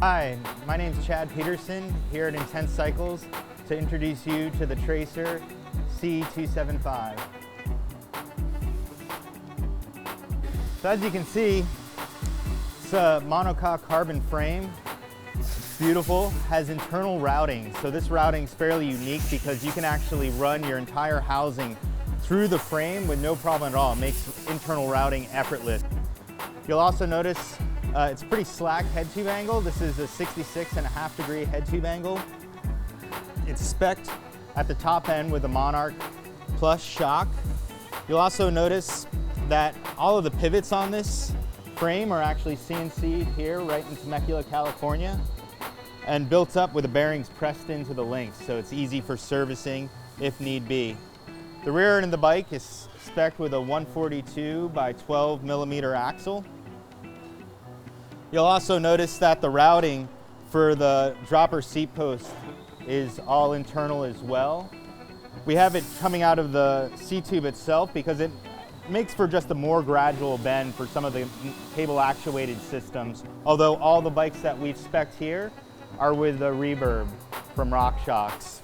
Hi, my name is Chad Peterson here at Intense Cycles to introduce you to the Tracer C275. So as you can see, it's a monocoque carbon frame. It's beautiful, has internal routing. So this routing is fairly unique because you can actually run your entire housing through the frame with no problem at all. It makes internal routing effortless. You'll also notice it's a pretty slack head tube angle. This is a 66.5 degree head tube angle. It's spec'd at the top end with a Monarch Plus shock. You'll also notice that all of the pivots on this frame are actually CNC'd here right in Temecula, California, and built up with the bearings pressed into the links, so it's easy for servicing if need be. The rear end of the bike is spec'd with a 142 by 12 millimeter axle. You'll also notice that the routing for the dropper seat post is all internal as well. We have it coming out of the seat tube itself because it makes for just a more gradual bend for some of the cable actuated systems, although all the bikes that we've spec'd here are with the reverb from RockShox.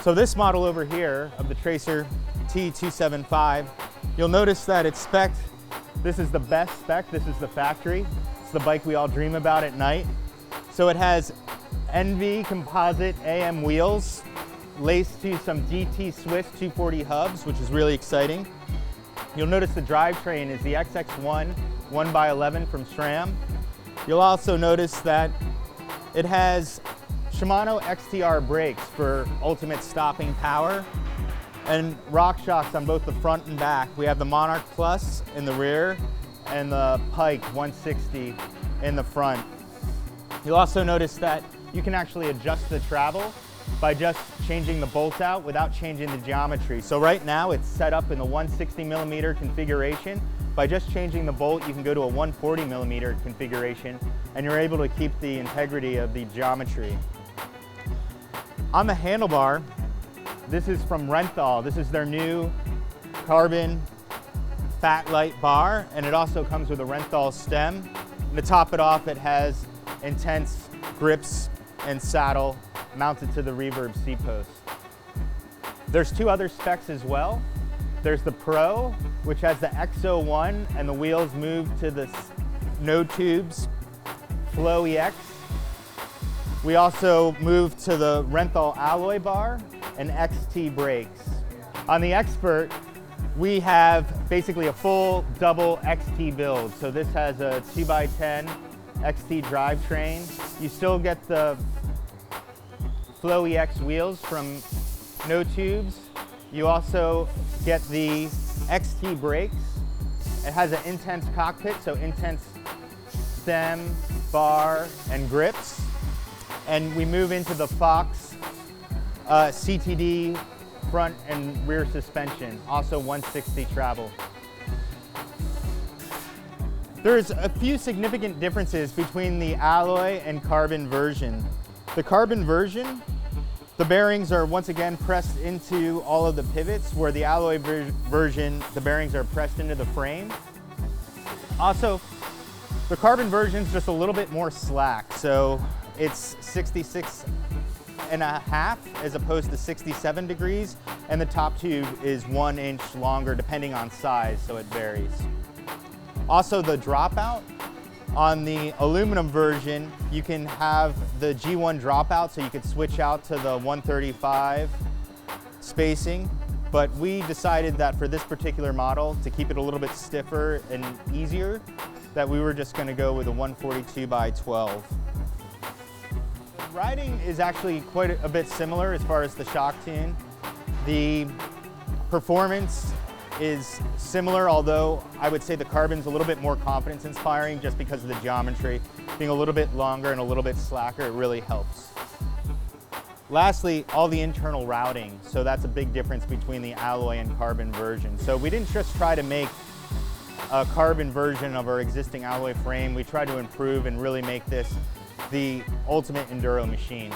So this model over here of the Tracer T275, you'll notice that it's spec'd. This is the best spec, this is the factory. The bike we all dream about at night. So it has NV composite AM wheels laced to some DT Swiss 240 hubs, which is really exciting. You'll notice the drivetrain is the XX1 1x11 from SRAM. You'll also notice that it has Shimano XTR brakes for ultimate stopping power and RockShox on both the front and back. We have the Monarch Plus in the rear and the Pike 160 in the front. You'll also notice that you can actually adjust the travel by just changing the bolt out without changing the geometry. So right now it's set up in the 160 millimeter configuration. By just changing the bolt, you can go to a 140 millimeter configuration and you're able to keep the integrity of the geometry. On the handlebar, this is from Renthal. This is their new carbon fat light bar, and it also comes with a Renthal stem. And to top it off, it has Intense grips and saddle mounted to the reverb seat post. There's two other specs as well. There's the Pro, which has the XO1 and the wheels move to the No Tubes Flow EX. We also moved to the Renthal alloy bar and XT brakes. On the Expert, we have basically a full double XT build. So this has a 2x10 XT drivetrain. You still get the Flow EX wheels from No Tubes. You also get the XT brakes. It has an Intense cockpit, so Intense stem, bar, and grips. And we move into the Fox CTD front and rear suspension, also 160 travel. There's a few significant differences between the alloy and carbon version. The carbon version, the bearings are once again pressed into all of the pivots, where the alloy version, the bearings are pressed into the frame. Also, the carbon version is just a little bit more slack, so it's 66.5 as opposed to 67 degrees, and the top tube is 1 inch longer depending on size, so it varies. Also, the dropout on the aluminum version, you can have the G1 dropout, so you could switch out to the 135 spacing, but we decided that for this particular model, to keep it a little bit stiffer and easier, that we were just going to go with a 142 by 12. Riding is actually quite a bit similar as far as the shock tune. The performance is similar, although I would say the carbon's a little bit more confidence inspiring just because of the geometry. Being a little bit longer and a little bit slacker, it really helps. Lastly, all the internal routing. So that's a big difference between the alloy and carbon version. So we didn't just try to make a carbon version of our existing alloy frame. We tried to improve and really make this the ultimate enduro machine.